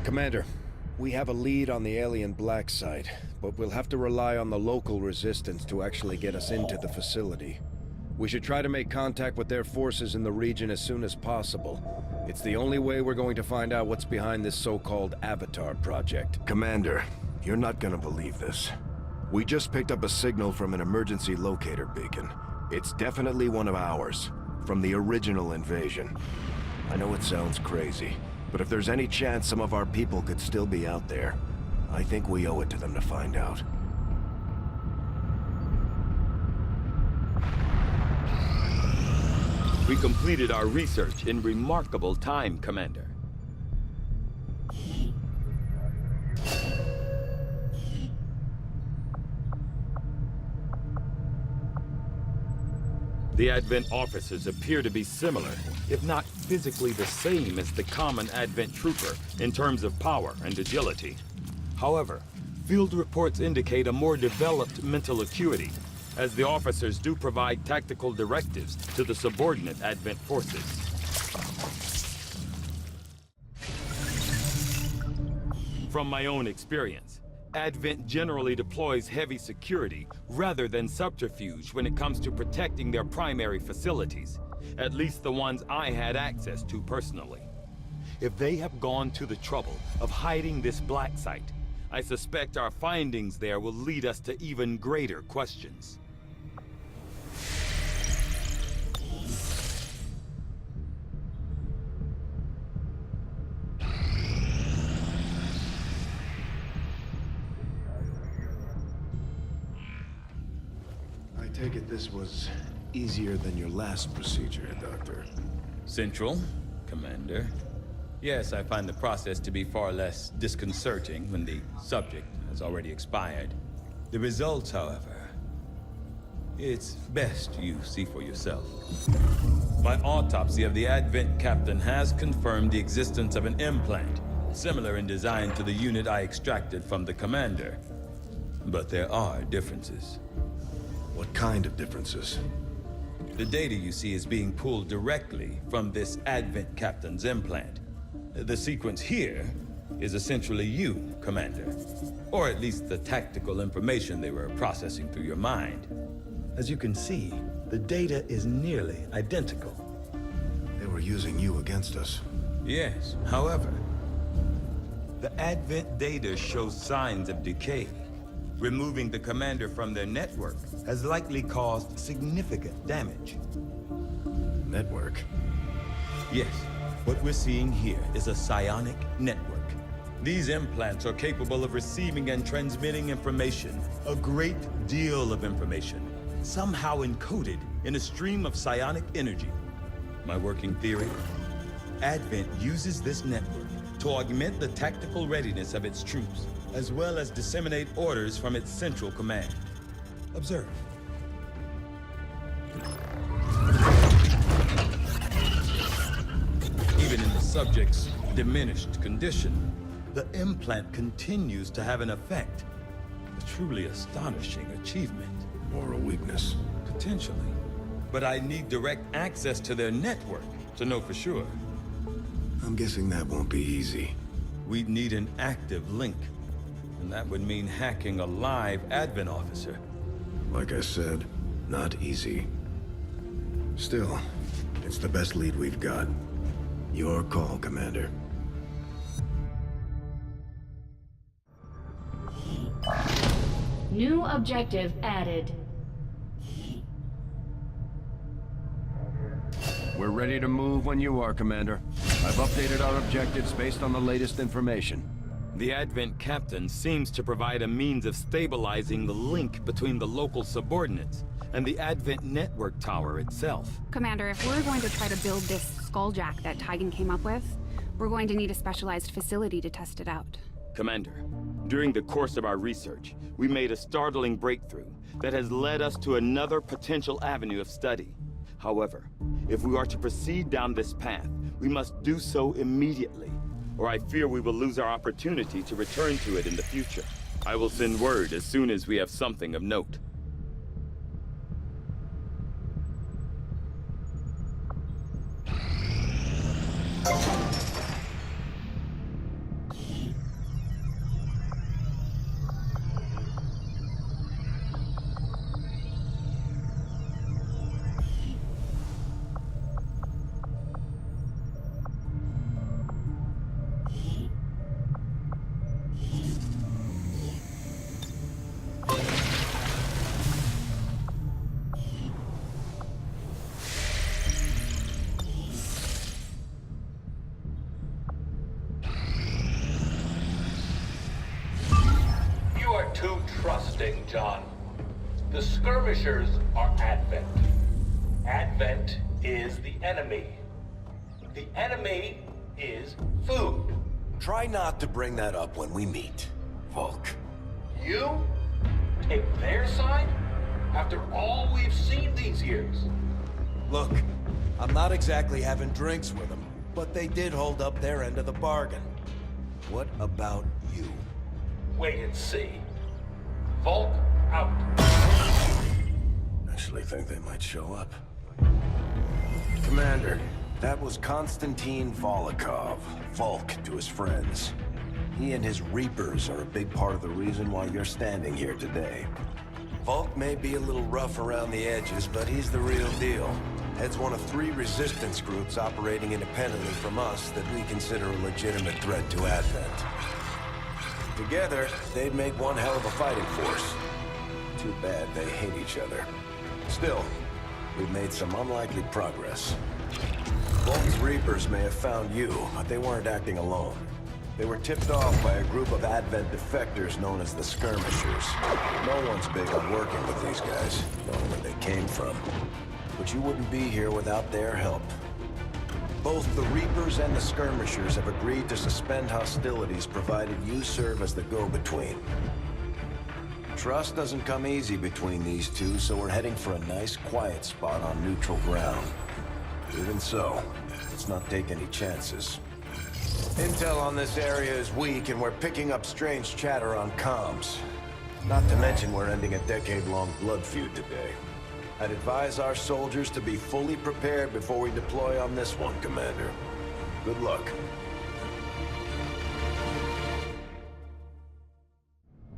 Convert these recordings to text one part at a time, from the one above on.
Commander, we have a lead on the alien black site, but we'll have to rely on the local resistance to actually get us into the facility. We should try to make contact with their forces in the region as soon as possible. It's the only way we're going to find out what's behind this so-called Avatar project. Commander, you're not gonna believe this. We just picked up a signal from an emergency locator beacon. It's definitely one of ours, from the original invasion. I know it sounds crazy, but if there's any chance some of our people could still be out there, I think we owe it to them to find out. We completed our research in remarkable time, Commander. The Advent officers appear to be similar, if not physically the same as the common Advent trooper in terms of power and agility. However, field reports indicate a more developed mental acuity, as the officers do provide tactical directives to the subordinate Advent forces. From my own experience, Advent generally deploys heavy security rather than subterfuge when it comes to protecting their primary facilities, at least the ones I had access to personally. If they have gone to the trouble of hiding this black site, I suspect our findings there will lead us to even greater questions. I take it this was easier than your last procedure, Doctor. Central, Commander. Yes, I find the process to be far less disconcerting when the subject has already expired. The results, however, it's best you see for yourself. My autopsy of the Advent captain has confirmed the existence of an implant, similar in design to the unit I extracted from the commander. But there are differences. What kind of differences? The data you see is being pulled directly from this Advent captain's implant. The sequence here is essentially you, Commander. Or at least the tactical information they were processing through your mind. As you can see, the data is nearly identical. They were using you against us. Yes, however, the Advent data shows signs of decay. Removing the commander from their network has likely caused significant damage. Network? Yes, what we're seeing here is a psionic network. These implants are capable of receiving and transmitting information, a great deal of information, somehow encoded in a stream of psionic energy. My working theory? Advent uses this network to augment the tactical readiness of its troops, as well as disseminate orders from its central command. Observe. Even in the subject's diminished condition, the implant continues to have an effect. A truly astonishing achievement. Or a weakness? Potentially. But I need direct access to their network to know for sure. I'm guessing that won't be easy. We'd need an active link. And that would mean hacking a live Advent officer. Like I said, not easy. Still, it's the best lead we've got. Your call, Commander. New objective added. We're ready to move when you are, Commander. I've updated our objectives based on the latest information. The Advent captain seems to provide a means of stabilizing the link between the local subordinates and the Advent network tower itself. Commander, if we're going to try to build this skulljack that Tigan came up with, we're going to need a specialized facility to test it out. Commander, during the course of our research, we made a startling breakthrough that has led us to another potential avenue of study. However, if we are to proceed down this path, we must do so immediately, or I fear we will lose our opportunity to return to it in the future. I will send word as soon as we have something of note. thing, John. The Skirmishers are Advent. Advent is the enemy. The enemy is food. Try not to bring that up when we meet, Volk. You take their side after all we've seen these years. Look, I'm not exactly having drinks with them, but they did hold up their end of the bargain. What about you? Wait and see. Volk out. Actually think they might show up. Commander, that was Konstantin Volokov, Volk to his friends. He and his Reapers are a big part of the reason why you're standing here today. Volk may be a little rough around the edges, but he's the real deal. Heads one of 3 resistance groups operating independently from us that we consider a legitimate threat to Advent. Together, they'd make one hell of a fighting force. Too bad they hate each other. Still, we've made some unlikely progress. Volk's Reapers may have found you, but they weren't acting alone. They were tipped off by a group of Advent defectors known as the Skirmishers. No one's big on working with these guys, knowing where they came from. But you wouldn't be here without their help. Both the Reapers and the Skirmishers have agreed to suspend hostilities provided you serve as the go-between. Trust doesn't come easy between these two, so we're heading for a nice, quiet spot on neutral ground. Even so, let's not take any chances. Intel on this area is weak, and we're picking up strange chatter on comms. Not to mention we're ending a decade-long blood feud today. I'd advise our soldiers to be fully prepared before we deploy on this one, Commander. Good luck.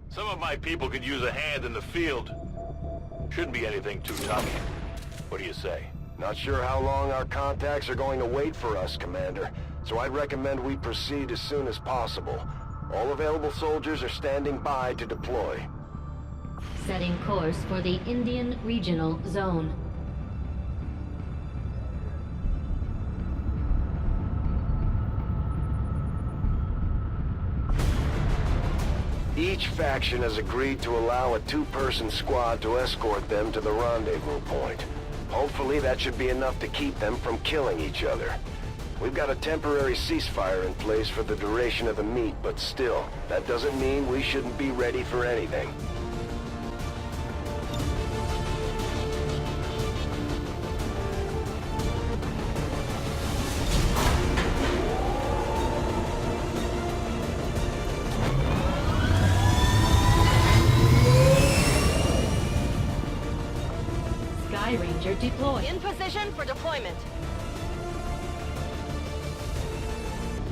Some of my people could use a hand in the field. Shouldn't be anything too tough. What do you say? Not sure how long our contacts are going to wait for us, Commander. So I'd recommend we proceed as soon as possible. All available soldiers are standing by to deploy. Setting course for the Indian Regional Zone. Each faction has agreed to allow a 2-person squad to escort them to the rendezvous point. Hopefully that should be enough to keep them from killing each other. We've got a temporary ceasefire in place for the duration of the meet, but still, that doesn't mean we shouldn't be ready for anything. Sky Ranger deployed. In position for deployment.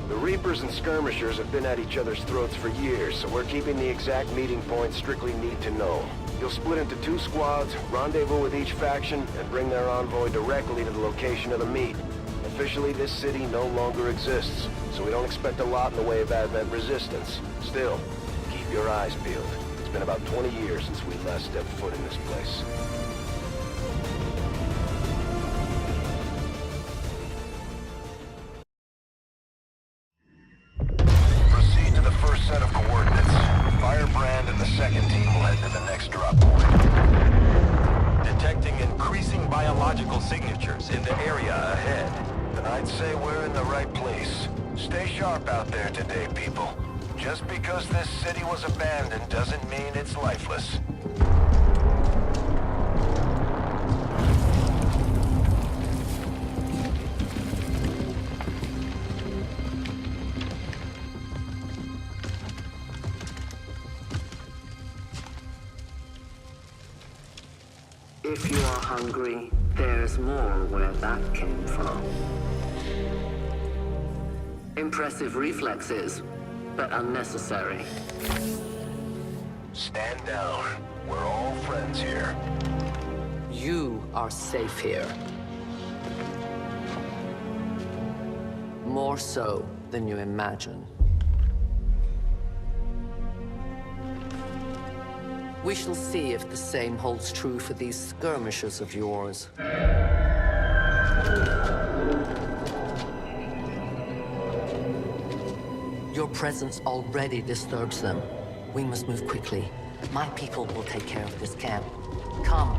The Reapers and Skirmishers have been at each other's throats for years, so we're keeping the exact meeting point strictly need to know. You'll split into 2 squads, rendezvous with each faction, and bring their envoy directly to the location of the meet. Officially, this city no longer exists, so we don't expect a lot in the way of Advent resistance. Still, keep your eyes peeled. It's been about 20 years since we last stepped foot in this place. Proceed to the first set of coordinates. Firebrand and the second team will head to the next drop point. Detecting increasing biological signatures in the area ahead. Then I'd say we're in the right place. Stay sharp out there today, people. Just because this city was abandoned doesn't mean it's lifeless. If you are hungry, there's more where that came from. Impressive reflexes, but unnecessary. Stand down. We're all friends here. You are safe here. More so than you imagine. We shall see if the same holds true for these skirmishers of yours. Your presence already disturbs them. We must move quickly. My people will take care of this camp. Come.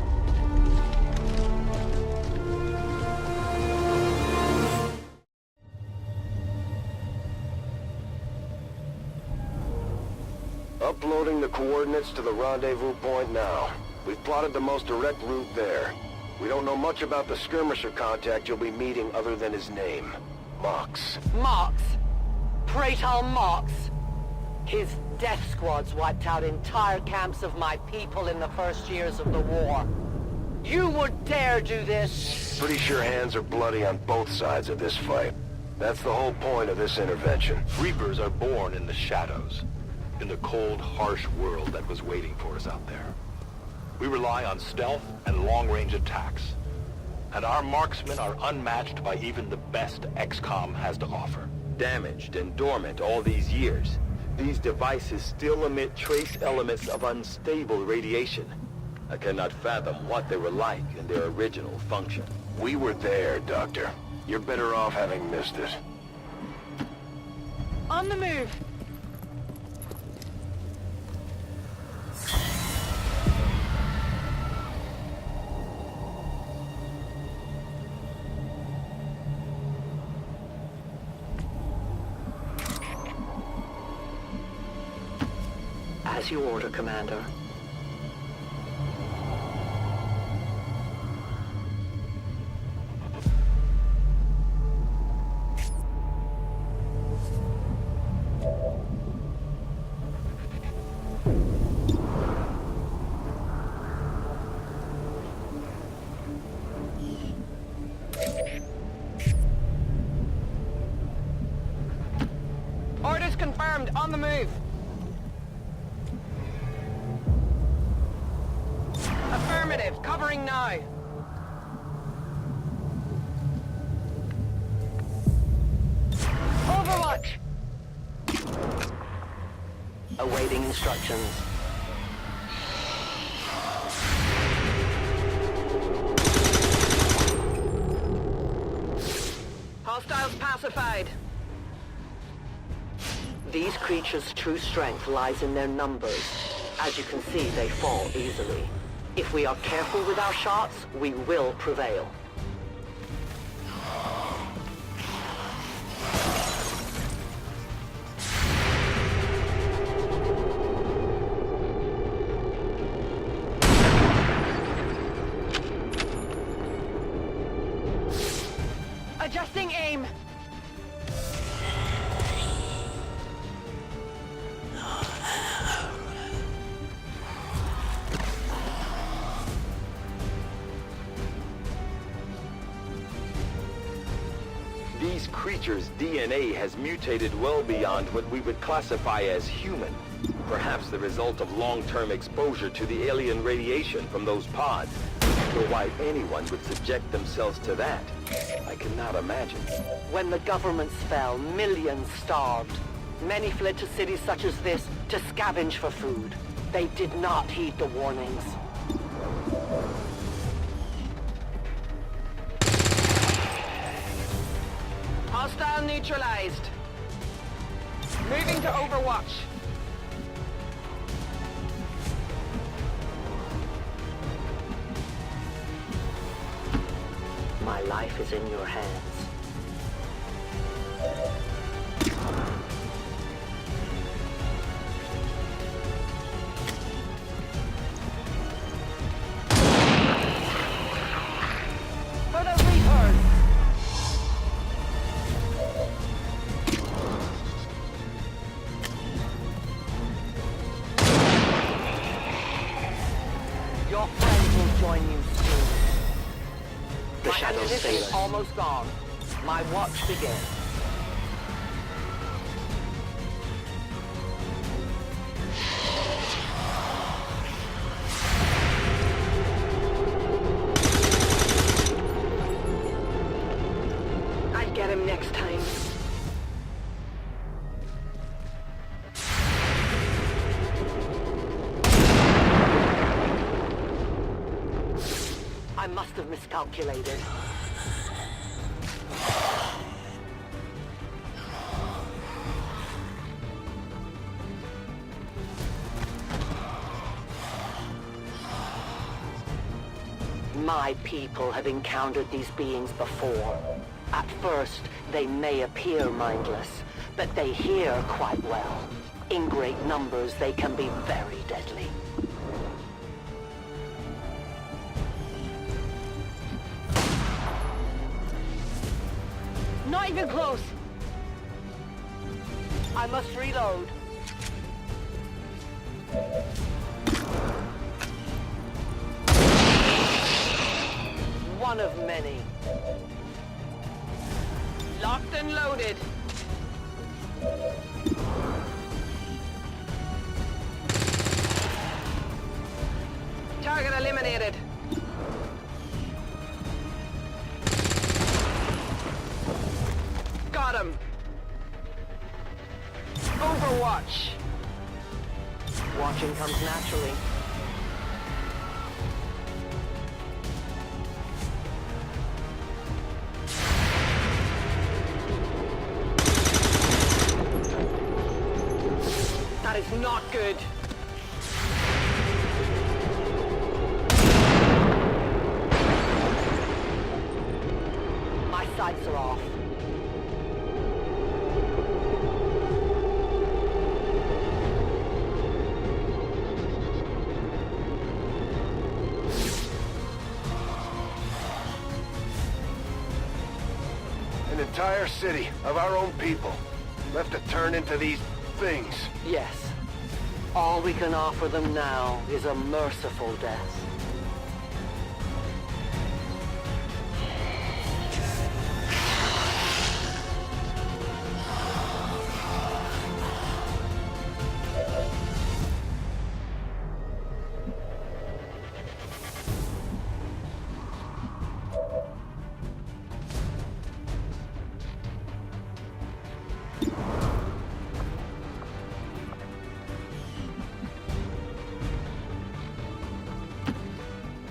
Uploading the coordinates to the rendezvous point now. We've plotted the most direct route there. We don't know much about the skirmisher contact you'll be meeting other than his name. Mox. Mox? Praetor Mox? His death squads wiped out entire camps of my people in the first years of the war. You would dare do this? Pretty sure hands are bloody on both sides of this fight. That's the whole point of this intervention. Reapers are born in the shadows, in the cold, harsh world that was waiting for us out there. We rely on stealth and long-range attacks, and our marksmen are unmatched by even the best XCOM has to offer. Damaged and dormant all these years, these devices still emit trace elements of unstable radiation. I cannot fathom what they were like in their original function. We were there, Doctor. You're better off having missed it. On the move! As you order, Commander. Orders confirmed, on the move! Affirmative, covering now. Overwatch! Awaiting instructions. Hostiles pacified. These creatures' true strength lies in their numbers. As you can see, they fall easily. If we are careful with our shots, we will prevail. Adjusting aim. These creatures' DNA has mutated well beyond what we would classify as human. Perhaps the result of long-term exposure to the alien radiation from those pods. Though why anyone would subject themselves to that, I cannot imagine. When the governments fell, millions starved. Many fled to cities such as this to scavenge for food. They did not heed the warnings. Hostile neutralized. Moving to Overwatch. My life is in your hands. For the Reapers! Your friends will join you soon. The My shadows ammunition fail is us. almost gone. My watch begins. I'll get him next time. I must have miscalculated. My people have encountered these beings before. At first, they may appear mindless, but they hear quite well. In great numbers, they can be very deadly. Not even close! I must reload. One of many. Locked and loaded. Target eliminated. Got him. Overwatch. Watching comes naturally. That is not good. My sights are off. An entire city of our own people left to turn into these things. Yes. All we can offer them now is a merciful death.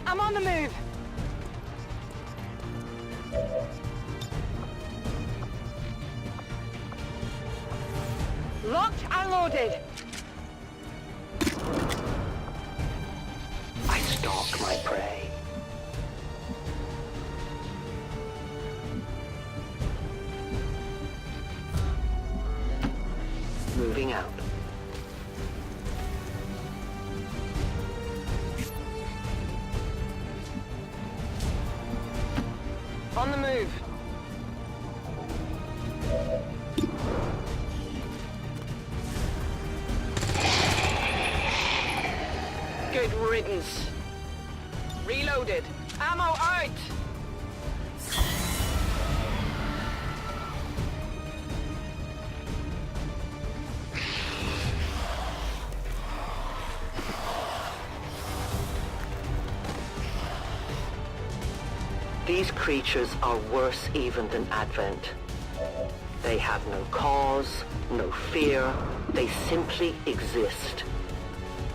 I'm on the move. Locked and loaded. I stalk my prey. Moving out. On the move. Good riddance. Reloaded. Ammo out. These creatures are worse even than Advent. They have no cause, no fear. They simply exist.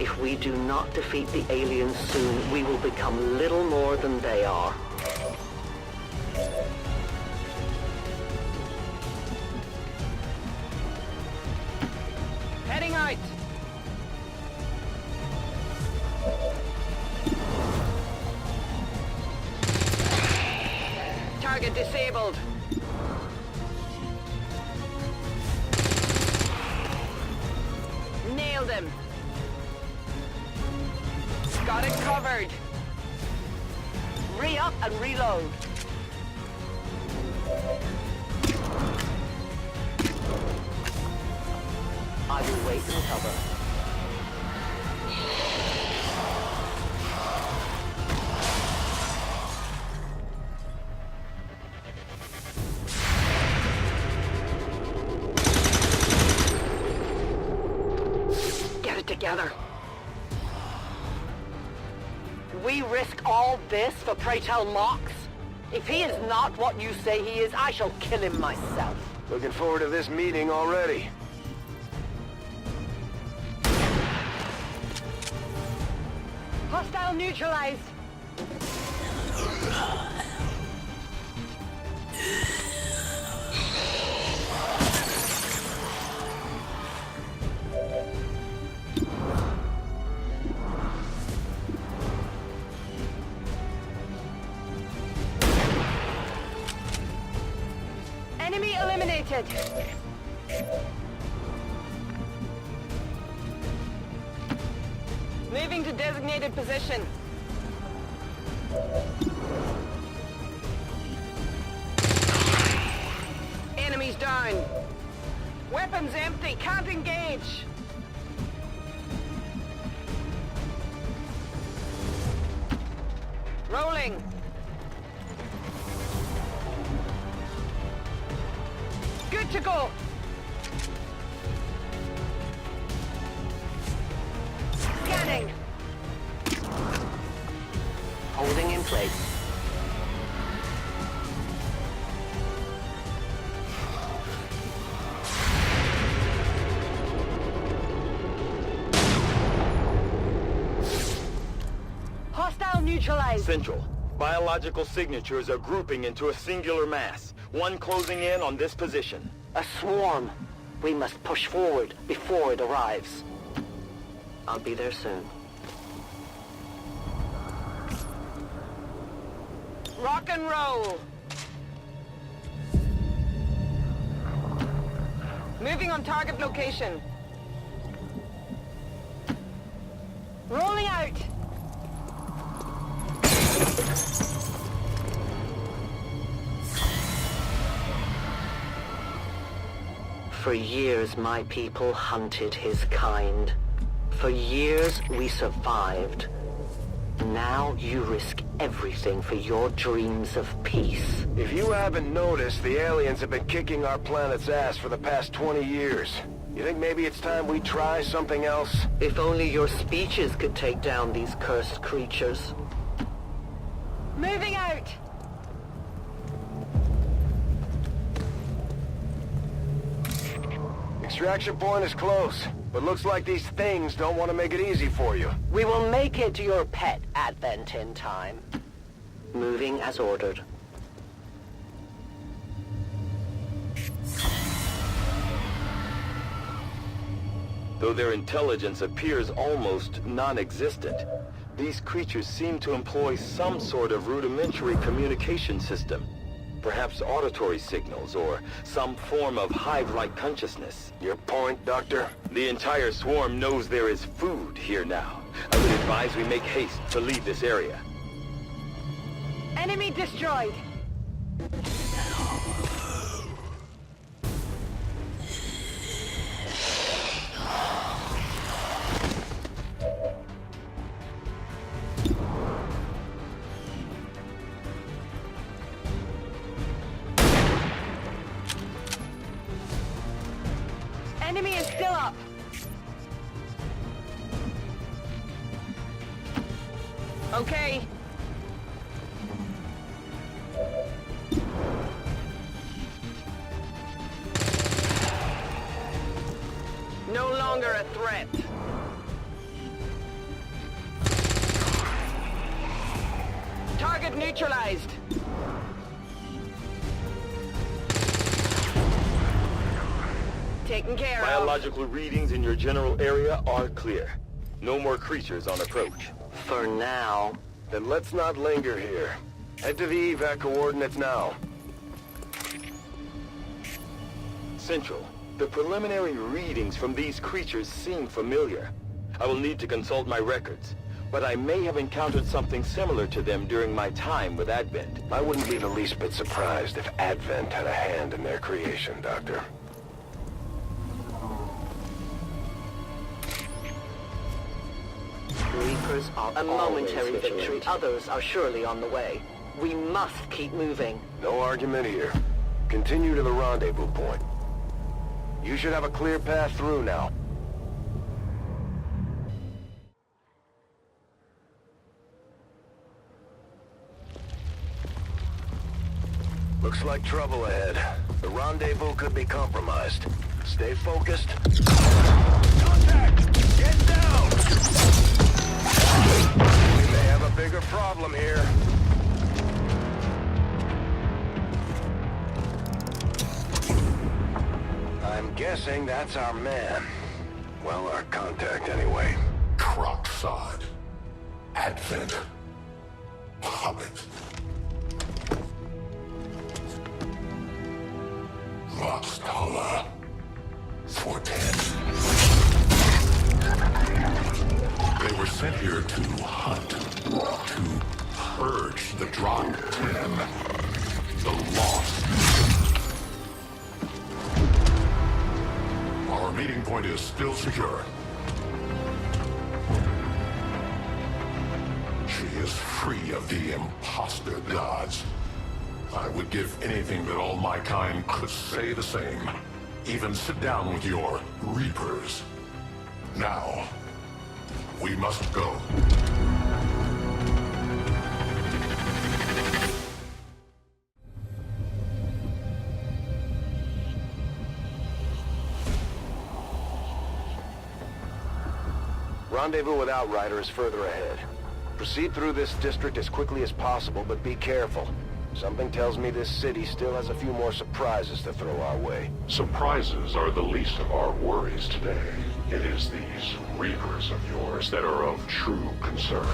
If we do not defeat the aliens soon, we will become little more than they are. Heading out. Target disabled. Nailed him. Got it covered. Re-up and reload. I will wait and cover. Get it together. We risk all this for Pray Tell Mox? If he is not what you say he is, I shall kill him myself. Looking forward to this meeting already. Hostile neutralized. spotted. Moving to designated position. Enemies down. Weapons empty, can't engage. Rolling. Good to go. Scanning. Holding in place. Hostile neutralized. Central. Biological signatures are grouping into a singular mass. One closing in on this position. A swarm. We must push forward before it arrives. I'll be there soon. Rock and roll. Moving on target location. Rolling out. For years, my people hunted his kind. For years, we survived. Now you risk everything for your dreams of peace. If you haven't noticed, the aliens have been kicking our planet's ass for the past 20 years. You think maybe it's time we try something else? If only your speeches could take down these cursed creatures. Moving out. Extraction point is close, but looks like these things don't want to make it easy for you. We will make it to your pet advent in time. Moving as ordered. Though their intelligence appears almost non-existent, these creatures seem to employ some sort of rudimentary communication system. Perhaps auditory signals or some form of hive-like consciousness. Your point, Doctor? The entire swarm knows there is food here now. I would advise we make haste to leave this area. Enemy destroyed. Enemy is still up. Okay. No longer a threat. Target neutralized. Taken care of. Biological readings in your general area are clear. No more creatures on approach. For now. Then let's not linger here. Head to the evac coordinates now. Central, the preliminary readings from these creatures seem familiar. I will need to consult my records, but I may have encountered something similar to them during my time with Advent. I wouldn't be the least bit surprised if Advent had a hand in their creation, Doctor. Reapers are a momentary victory. Others are surely on the way. We must keep moving. No argument here. Continue to the rendezvous point. You should have a clear path through now. Looks like trouble ahead. The rendezvous could be compromised. Stay focused. Contact! Get down! We may have a bigger problem here. I'm guessing that's our man. Well, our contact anyway. Crocksod. Advent. Puppet. Voxtala. For 10. They were sent here to hunt, to purge the Drop 10, the Lost. Our meeting point is still secure. She is free of the imposter gods. I would give anything that all my kind could say the same. Even sit down with your Reapers. Now, we must go. Rendezvous with Outrider is further ahead. Proceed through this district as quickly as possible, but be careful. Something tells me this city still has a few more surprises to throw our way. Surprises are the least of our worries today. It is these Reapers of yours that are of true concern.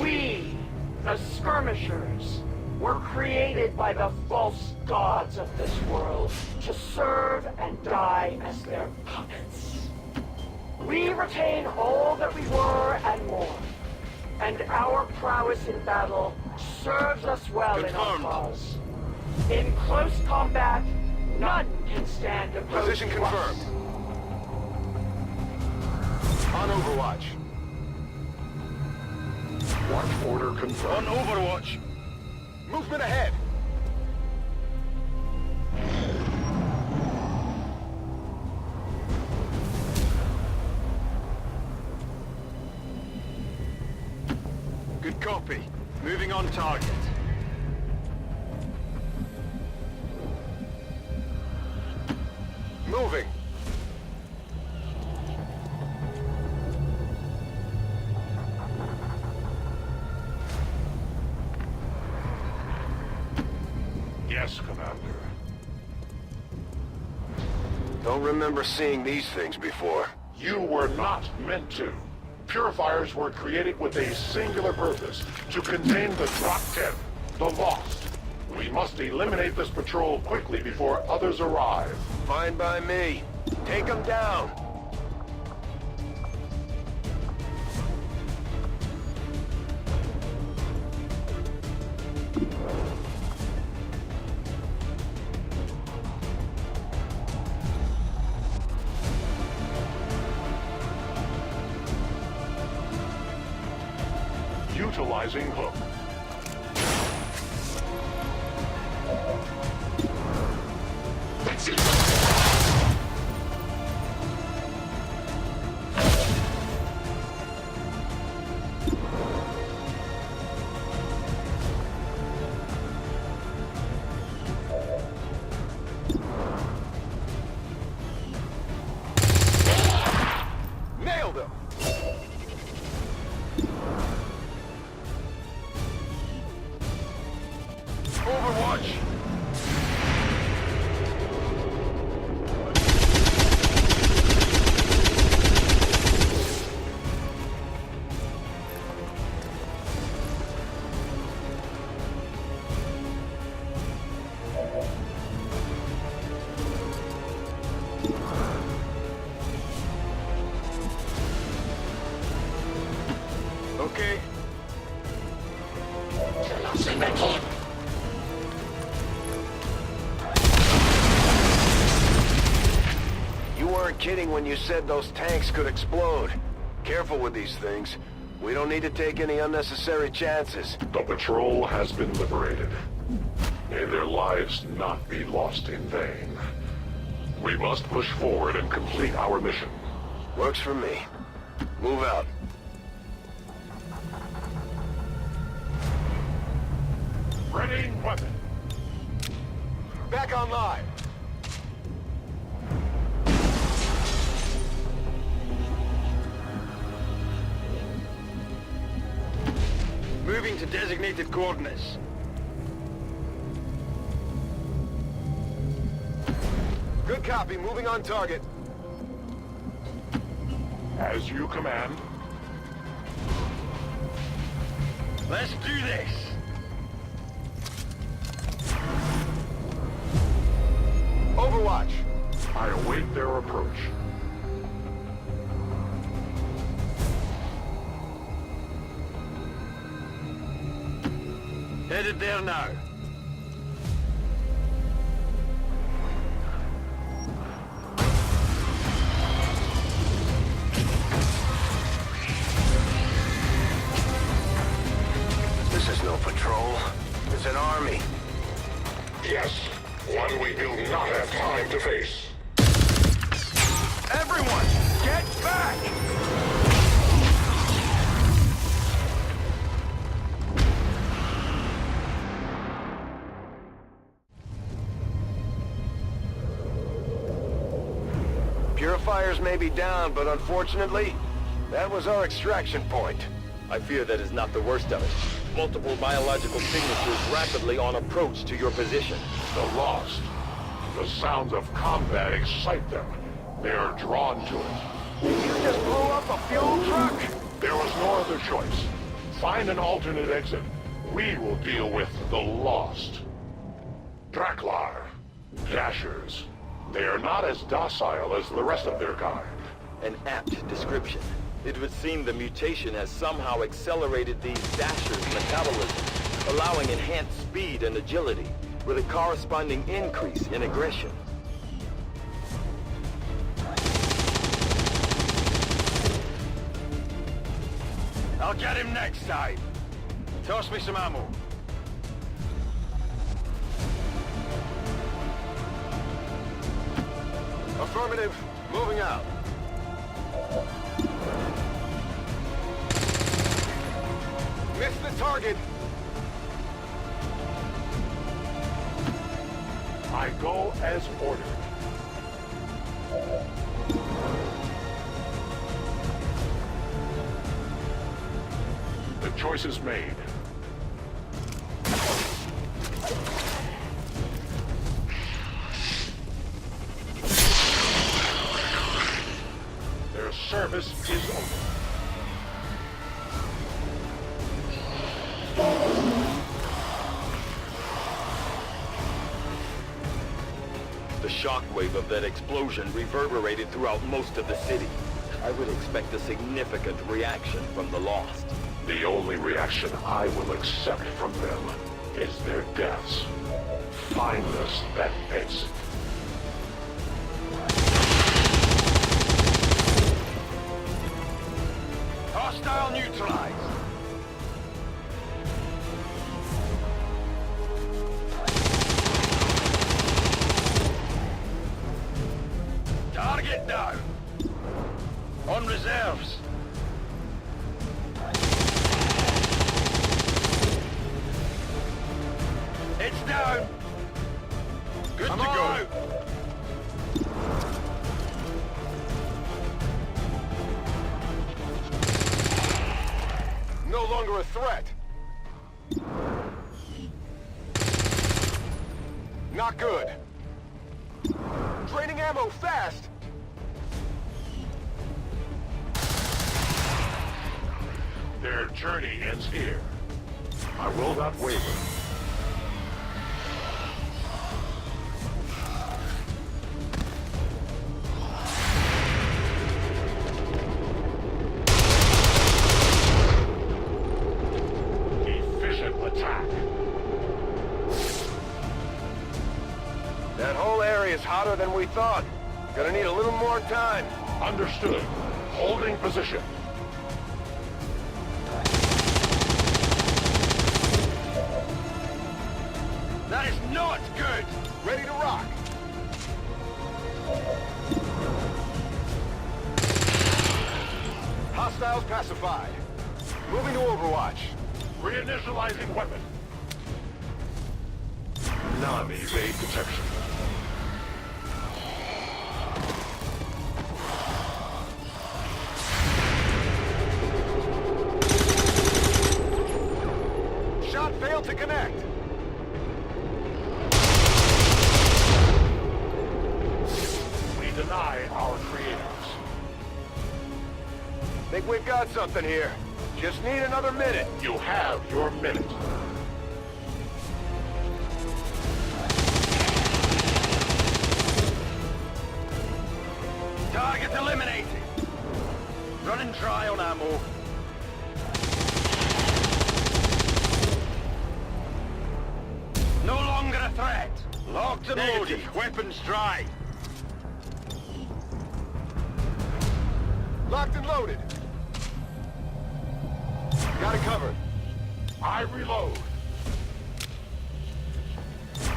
We, the Skirmishers, were created by the false gods of this world to serve and die as their puppets. We retain all that we were and more, and our prowess in battle serves us well in our cause. In close combat, none can stand opposed. Position confirmed. On Overwatch. Watch order confirmed. On Overwatch. Movement ahead. Good copy. Moving on target. Moving. Yes, Commander. Don't remember seeing these things before. You were not meant to. Purifiers were created with a singular purpose, to contain the Drop 10, the Lost. We must eliminate this patrol quickly before others arrive. Fine by me. Take them down. Utilizing hook. Nailed him. Overwatch! Okay. You weren't kidding when you said those tanks could explode. Careful with these things. We don't need to take any unnecessary chances. The patrol has been liberated. May their lives not be lost in vain. We must push forward and complete our mission. Works for me. Move out. Readying weapon. Back online. Moving to designated coordinates. Good copy. Moving on target. As you command. Let's do this. Overwatch. I await their approach. Headed there now. This is no patrol. It's an army. Yes, one we do not have time to face. Everyone, get back! Purifiers may be down, but unfortunately, that was our extraction point. I fear that is not the worst of it. Multiple biological signatures rapidly on approach to your position. The Lost. The sounds of combat excite them. They are drawn to it. You just blew up a fuel truck? There was no other choice. Find an alternate exit. We will deal with the Lost. Draklar. Dashers. They are not as docile as the rest of their kind. An apt description. It would seem the mutation has somehow accelerated these Dashers' metabolism, allowing enhanced speed and agility, with a corresponding increase in aggression. I'll get him next time. Toss me some ammo. Affirmative. Moving out. Missed the target. I go as ordered. The choice is made. Their service is over. The shockwave of that explosion reverberated throughout most of the city. I would expect a significant reaction from the Lost. The only reaction I will accept from them is their deaths. Find us that exit. Hostile neutralized. Target down. On reserves. It's down. Good to go. No longer a threat. Not good. Draining ammo fast. Their journey ends here. I will not waver. Efficient attack. That whole area is hotter than we thought. Gonna need a little more time. Understood. Holding position. That is not good. Ready to rock. Hostiles pacified. Moving to Overwatch. Reinitializing weapon. Non-evade detection. Shot failed to connect. We deny our creators. Think we've got something here. Just need another minute. You have your minute. Target eliminated. Running dry on ammo. No longer a threat. Locked and loaded. Weapons dry. Locked and loaded. Got it covered. I reload.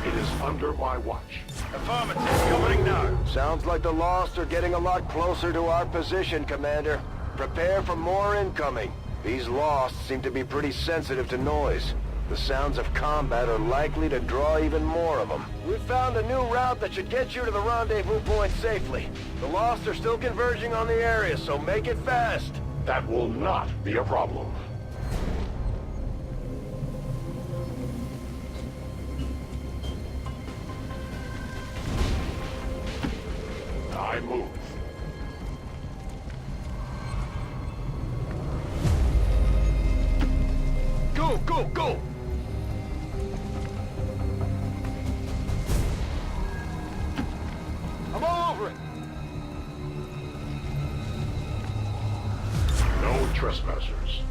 It is under my watch. Affirmative. Covering now. Sounds like the Lost are getting a lot closer to our position, Commander. Prepare for more incoming. These Lost seem to be pretty sensitive to noise. The sounds of combat are likely to draw even more of them. We've found a new route that should get you to the rendezvous point safely. The Lost are still converging on the area, so make it fast. That will not be a problem. I move. Go, go, go! I'm all over it. No trespassers.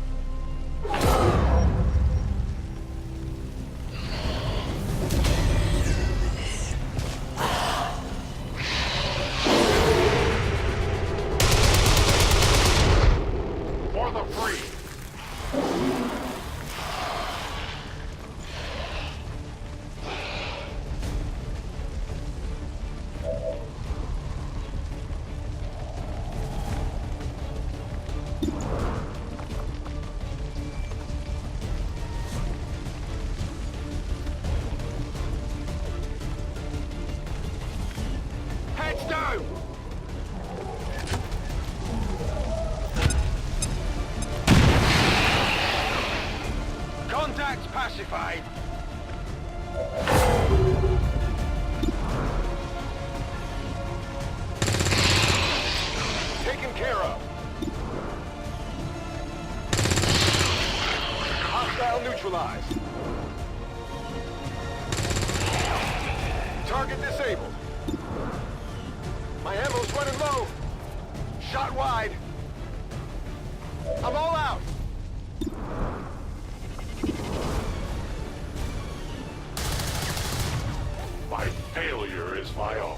For the free. Heads down! Contacts pacified. Taken care of. Hostile neutralized. Target disabled. My ammo's running low. Shot wide. I'm all out. My failure is my own.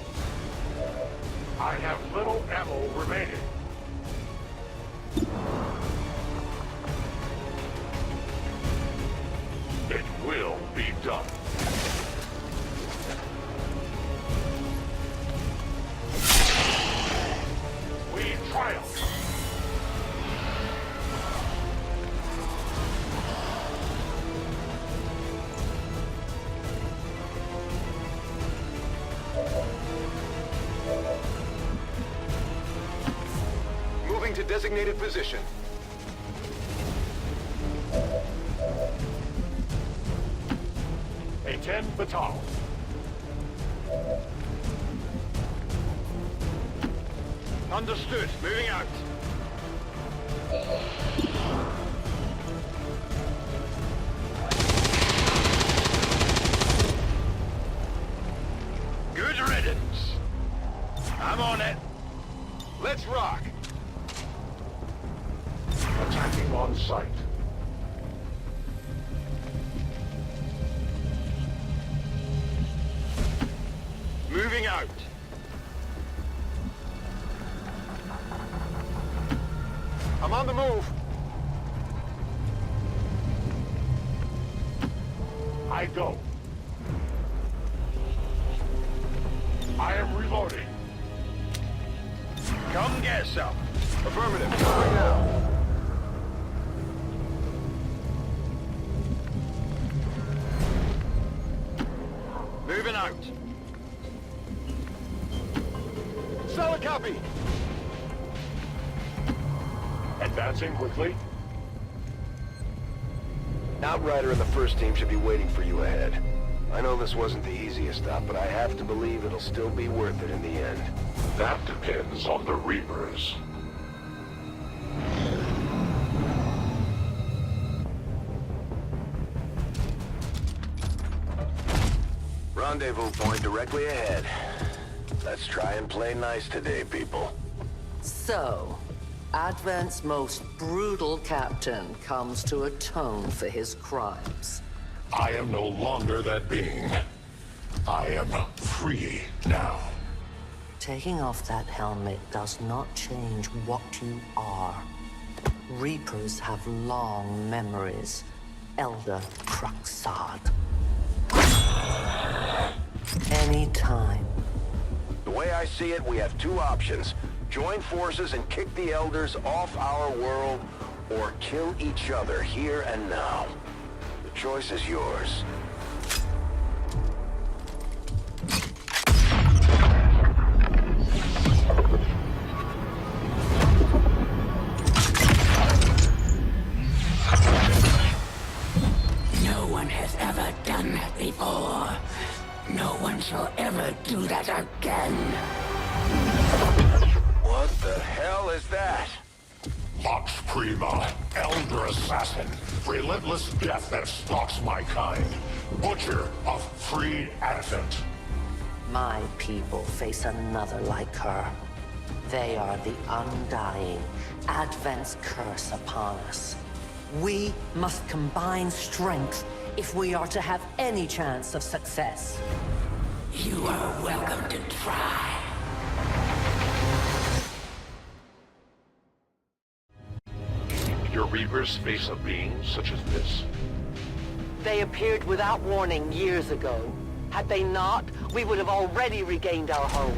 I have little ammo remaining. It will be done. We triumph. Moving to designated position. A 10 battalion. Understood. Moving out. Good riddance. I'm on it. Let's rock. Attacking on sight. Moving out. I'm on the move. I go. I am reloading. Come get some. Affirmative. Covering now. Moving out. Solid copy. Advancing quickly. Outrider and the first team should be waiting for you ahead. I know this wasn't the easiest stop, but I have to believe it'll still be worth it in the end. That depends on the Reapers. Rendezvous point directly ahead. Let's try and play nice today, people. So, Advent's most brutal captain comes to atone for his crimes. I am no longer that being. I am free now. Taking off that helmet does not change what you are. Reapers have long memories. Elder Cruxard. Anytime. The way I see it, we have two options. Join forces and kick the Elders off our world, or kill each other here and now. The choice is yours. No one has ever done that before. No one shall ever do that again. What the hell is that? Vox Prima, Elder Assassin, relentless death that stalks my kind, Butcher of freed Advent. My people face another like her. They are the undying, Advent's curse upon us. We must combine strength if we are to have any chance of success. You are welcome to try. Your Reapers face a being such as this? They appeared without warning years ago. Had they not, we would have already regained our home.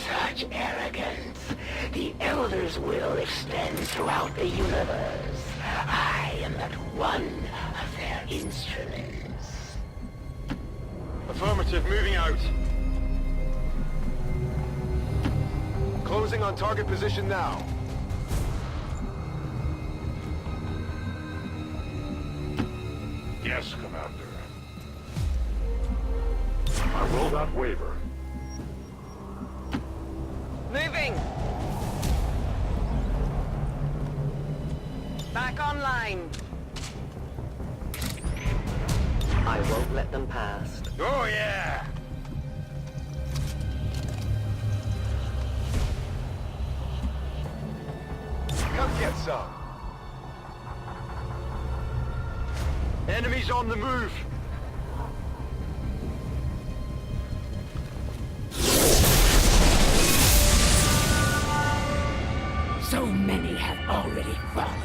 Such arrogance. The Elder's will extends throughout the universe. I am but one of their instruments. Affirmative, moving out. Closing on target position now. Yes, Commander. I will not waver. Moving! Back online. I won't let them pass. Oh yeah! Come get some. Enemies on the move. So many have already fallen.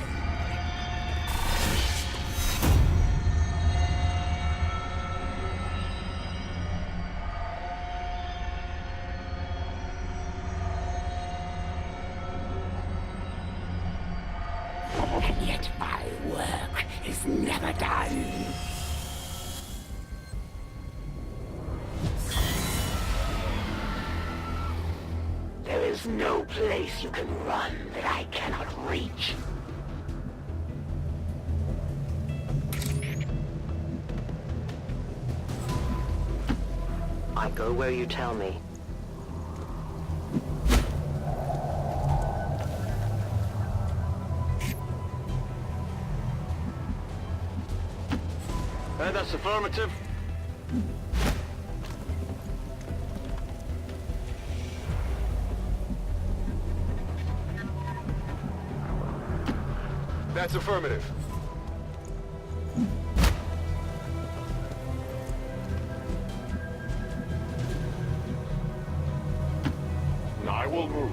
And yet my work is never done. There is no place you can run that I cannot reach. I go where you tell me. That's affirmative. That's affirmative. I will move.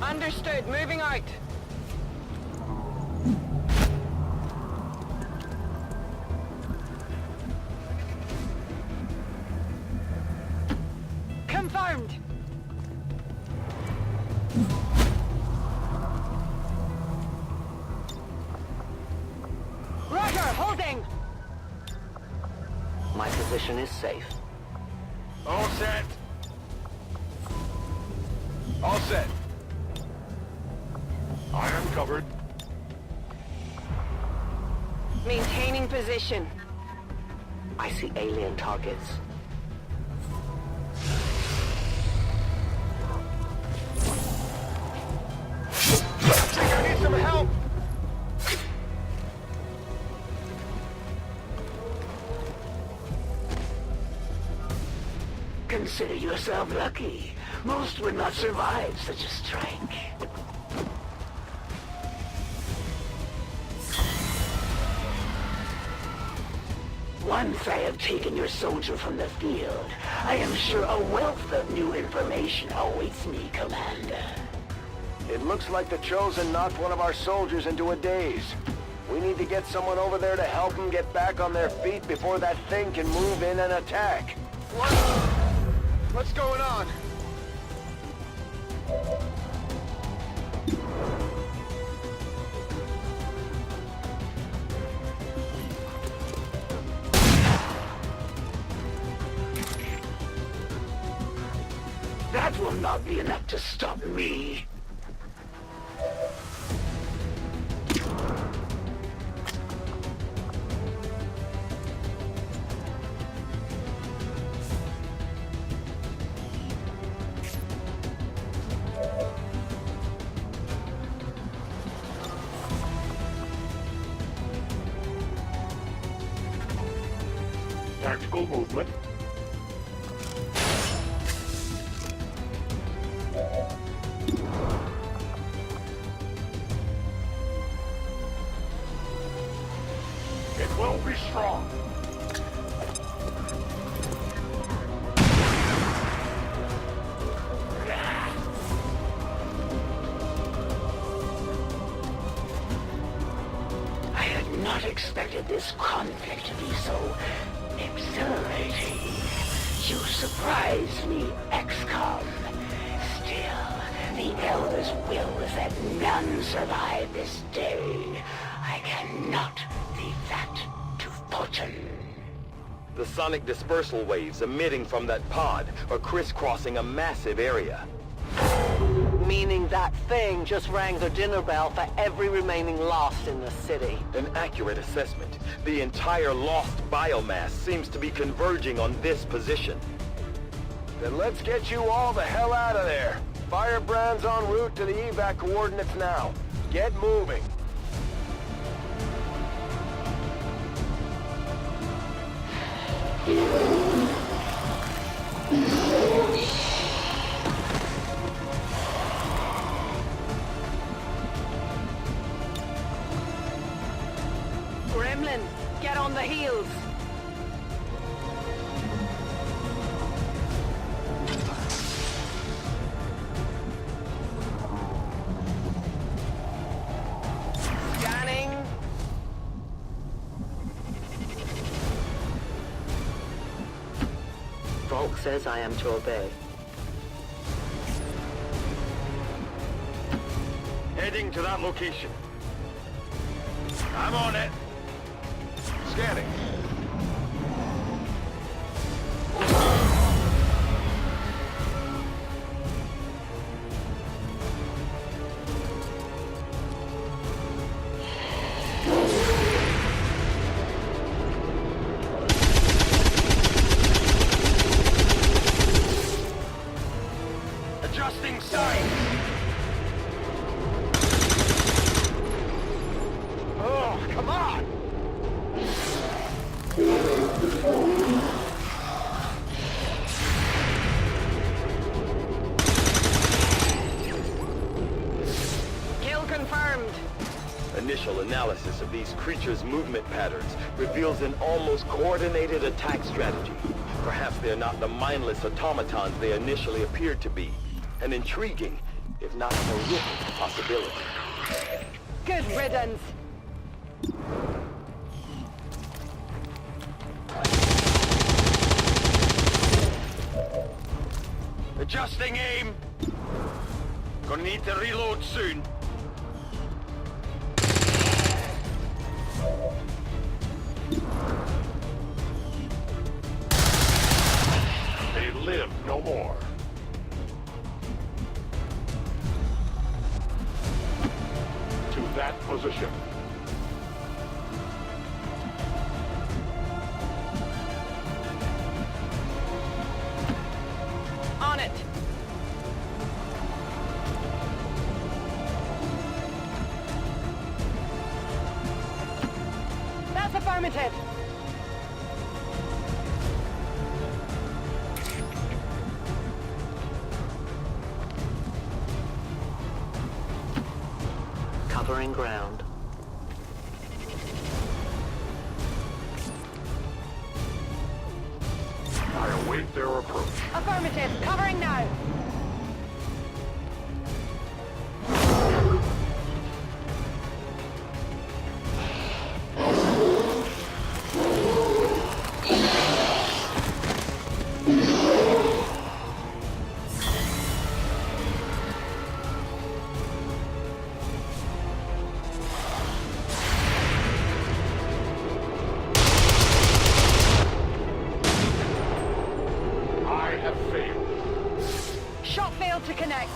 Understood. Moving out. Confirmed. Roger, holding. My position is safe. All set. All set. I am covered. Maintaining position. I see alien targets. Consider yourself lucky. Most would not survive such a strike. Once I have taken your soldier from the field, I am sure a wealth of new information awaits me, Commander. It looks like the Chosen knocked one of our soldiers into a daze. We need to get someone over there to help them get back on their feet before that thing can move in and attack. What's going on? That will not be enough to stop me. Tactical movement. It will be strong. I had not expected this conflict to be so exhilarating. You surprised me, XCOM. Still, the Elder's will is that none survive this day. I cannot leave that to fortune. The sonic dispersal waves emitting from that pod are crisscrossing a massive area. Meaning that thing just rang the dinner bell for every remaining lost in the city. An accurate assessment. The entire lost biomass seems to be converging on this position. Then let's get you all the hell out of there. Firebrand's en route to the evac coordinates now. Get moving. Gremlin, get on the heels. Scanning. Volk says I am to obey. Heading to that location. I'm on it. Scanning. Adjusting sight. Oh, come on! Kill confirmed. Initial analysis of these creatures' movement patterns reveals an almost coordinated attack strategy. Perhaps they're not the mindless automatons they initially appeared to be. An intriguing, if not horrific, possibility. Good riddance. Adjusting aim. Gonna need to reload soon. They live no more. To that position. On it. That's affirmative. Covering ground. I await their approach. Affirmative. Covering now. Shot failed to connect.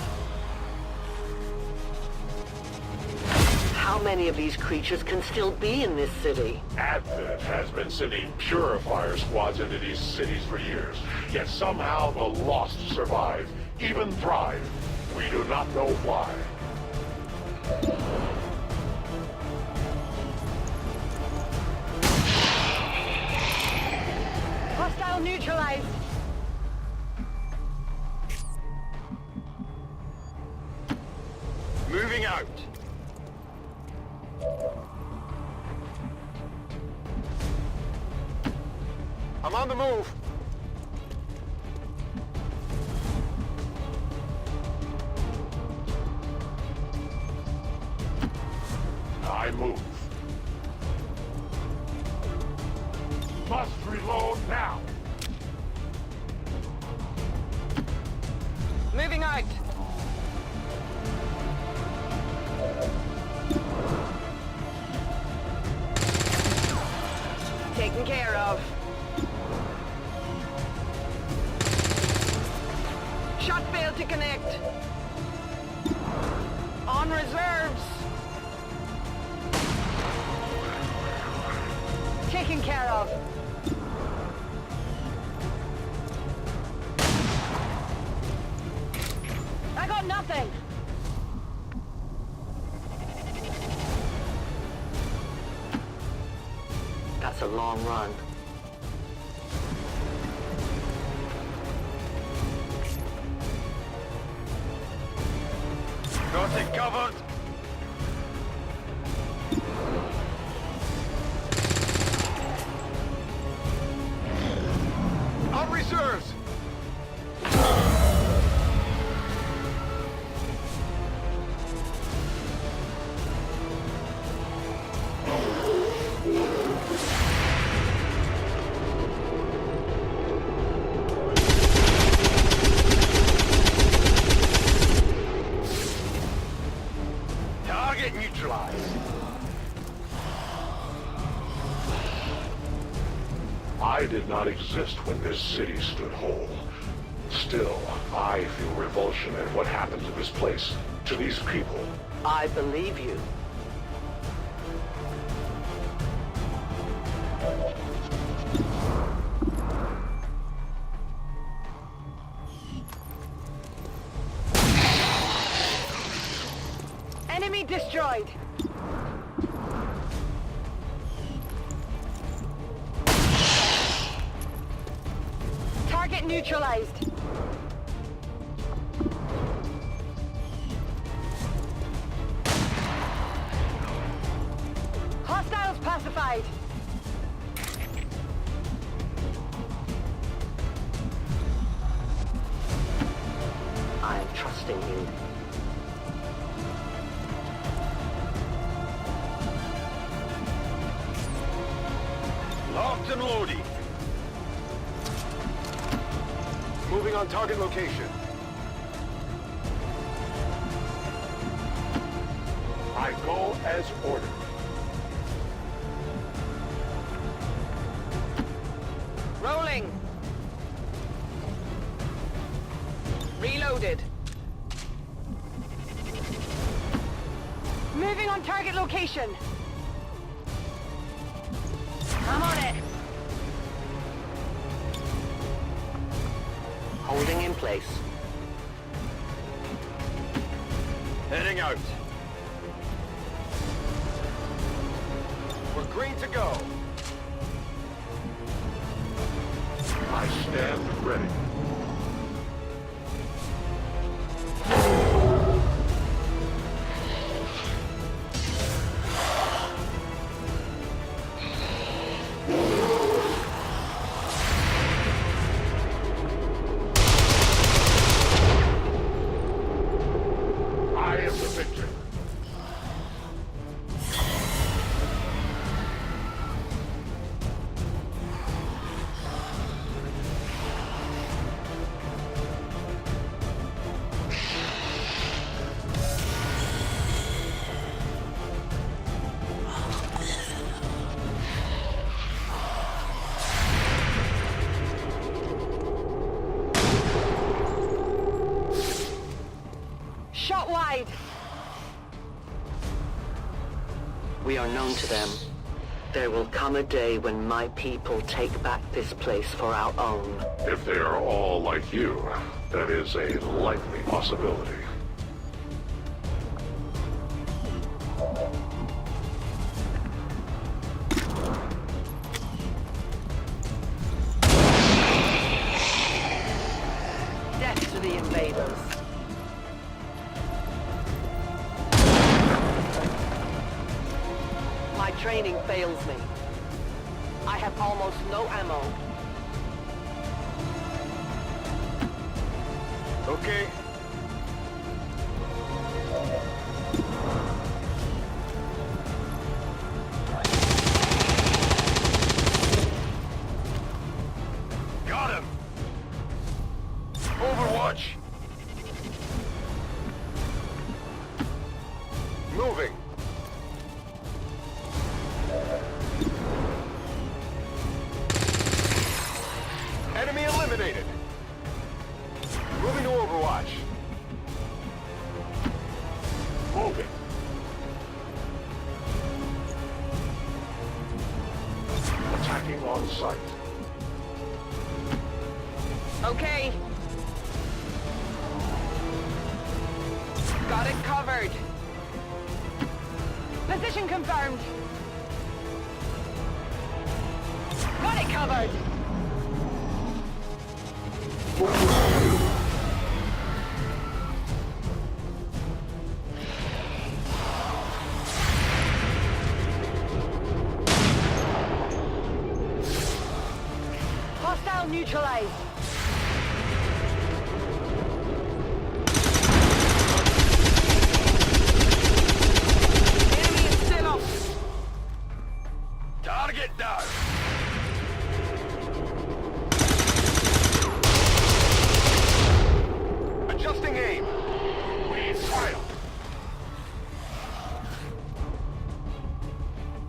How many of these creatures can still be in this city? Advent has been sending purifier squads into these cities for years, yet somehow the Lost survive, even thrive. We do not know why. Hostile neutralized. Moving out. I'm on the move. I move. Must reload now. Moving out. Taken care of. Shot failed to connect. On reserves. Taken care of. I got nothing. That's a long run. Got it covered. On reserves. Target neutralized. I did not exist when this city stood whole. Still, I feel revulsion at what happened to this place, to these people. I believe you. Enemy destroyed. Target neutralized. Hostiles pacified. I am trusting you. Locked and loading. Moving on target location. I go as ordered. Rolling. Reloaded. Moving on target location. I'm on it. Holding in place. Heading out. We're green to go. I stand ready. We are known to them. There will come a day when my people take back this place for our own. If they are all like you, that is a likely possibility. Death to the invaders. My training fails me. I have almost no ammo. Okay. Got him! Overwatch! Moving! Enemy eliminated! Moving to Overwatch. Moving. Attacking on sight. Okay. Got it covered. Position confirmed. Got it covered. Hostile neutralized. Enemy is still up. Target down. Adjusting aim. We fire.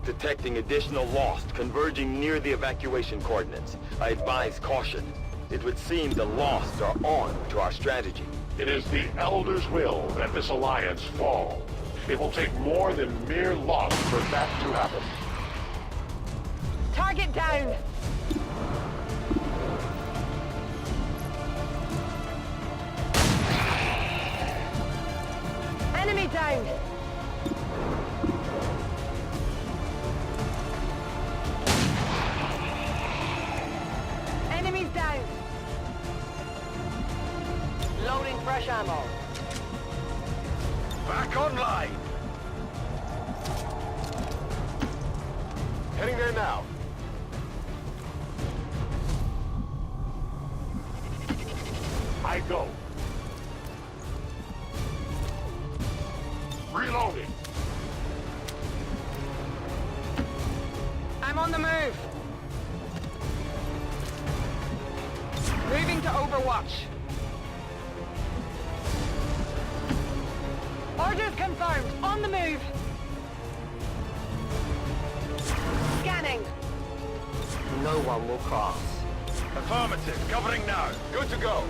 Detecting additional Lost converging near the evacuation coordinates. I advise caution. It would seem the Lost are on to our strategy. It is the Elder's will that this alliance fall. It will take more than mere loss for that to happen. Target down. Enemy down. Enemies down. Loading fresh ammo. Back online. Heading there now. I go. Reloading. I'm on the move. Moving to Overwatch. Orders confirmed. On the move. Scanning. No one will cross. Affirmative. Covering now. Good to go.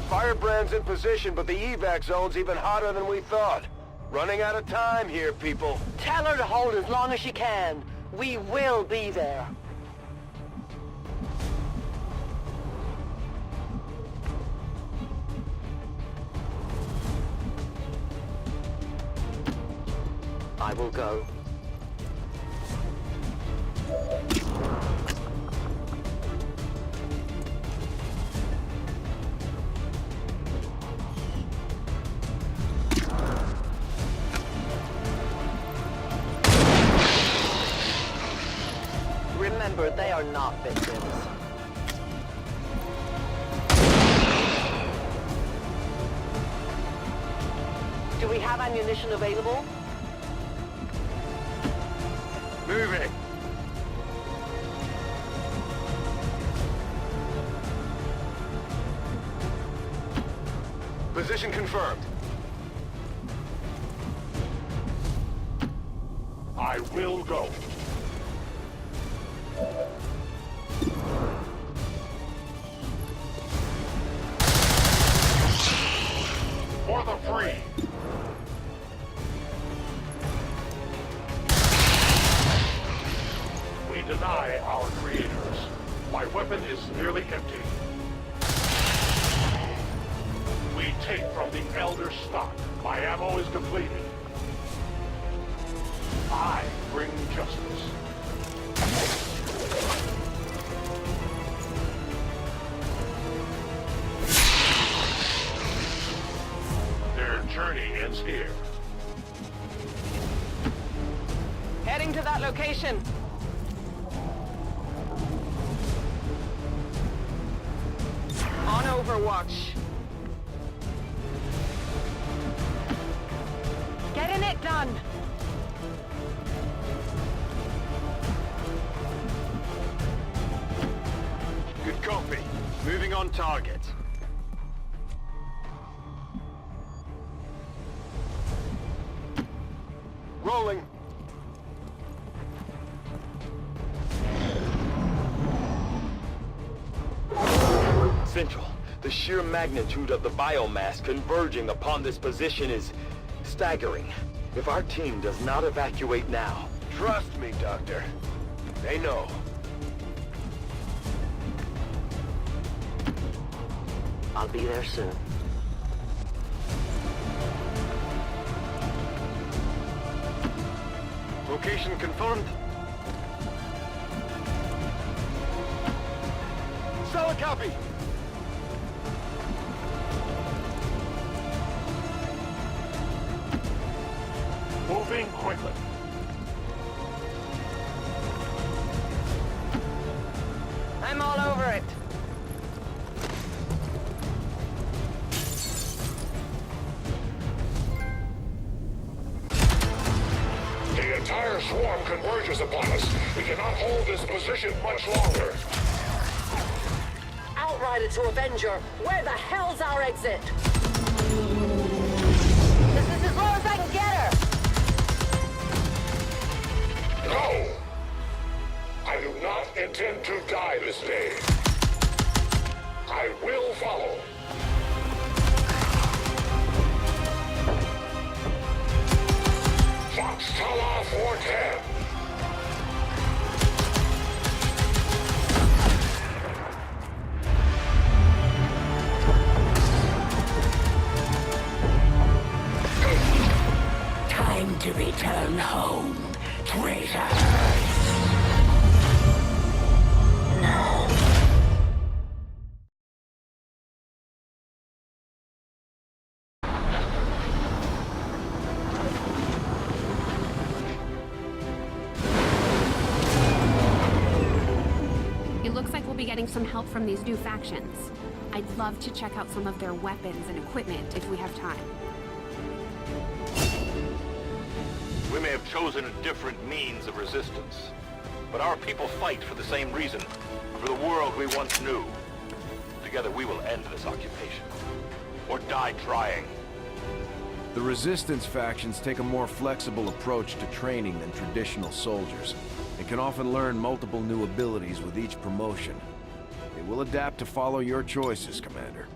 Firebrand's in position, but the evac zone's even hotter than we thought. Running out of time here, people. Tell her to hold as long as she can. We will be there. I will go. Remember, they are not victims. have ammunition available? Move it. Position confirmed. I will go. For the free. We deny our creators. My weapon is nearly empty. We take from the Elder stock. My ammo is depleted. I bring justice. Their journey ends here. Heading to that location. On Overwatch. Getting it done. Good copy. Moving on target. Rolling. Central, the sheer magnitude of the biomass converging upon this position is staggering. If our team does not evacuate now... Trust me, Doctor. They know. I'll be there soon. Location confirmed. Solid copy. Moving quickly. I'm all over it. The entire swarm converges upon us. We cannot hold this position much longer. Outrider to Avenger, where the hell's our exit? This is as low as I can get her. No! I do not intend to die this day. I will follow. Fox Tala 410. Time to return home, traitor. It looks like we'll be getting some help from these new factions. I'd love to check out some of their weapons and equipment if we have time. We may have chosen a different means of resistance, but our people fight for the same reason, for the world we once knew. Together we will end this occupation, or die trying. The Resistance factions take a more flexible approach to training than traditional soldiers, and can often learn multiple new abilities with each promotion. They will adapt to follow your choices, Commander.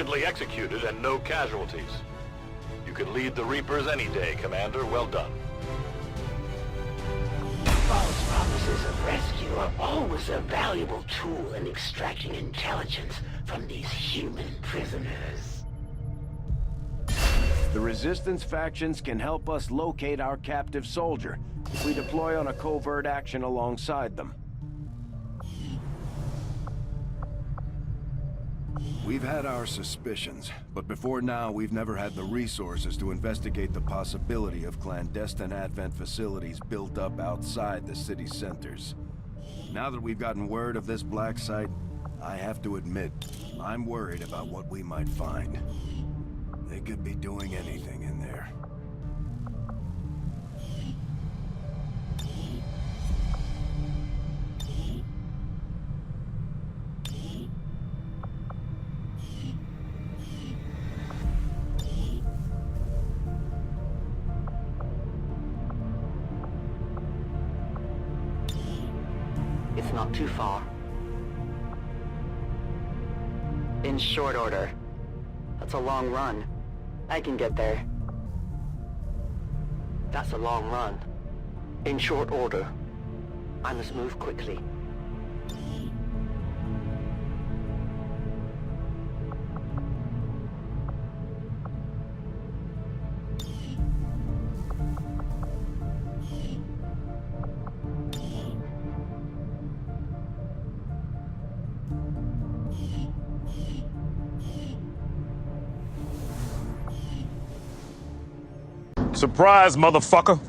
efficiently executed and no casualties. You can lead the Reapers any day, Commander. Well done. False promises of rescue are always a valuable tool in extracting intelligence from these human prisoners. The Resistance factions can help us locate our captive soldier if we deploy on a covert action alongside them. We've had our suspicions, but before now we've never had the resources to investigate the possibility of clandestine Advent facilities built up outside the city centers. Now that we've gotten word of this black site, I have to admit, I'm worried about what we might find. They could be doing anything in there. It's not too far. In short order. That's a long run. I can get there. That's a long run. In short order. I must move quickly. Surprise, motherfucker!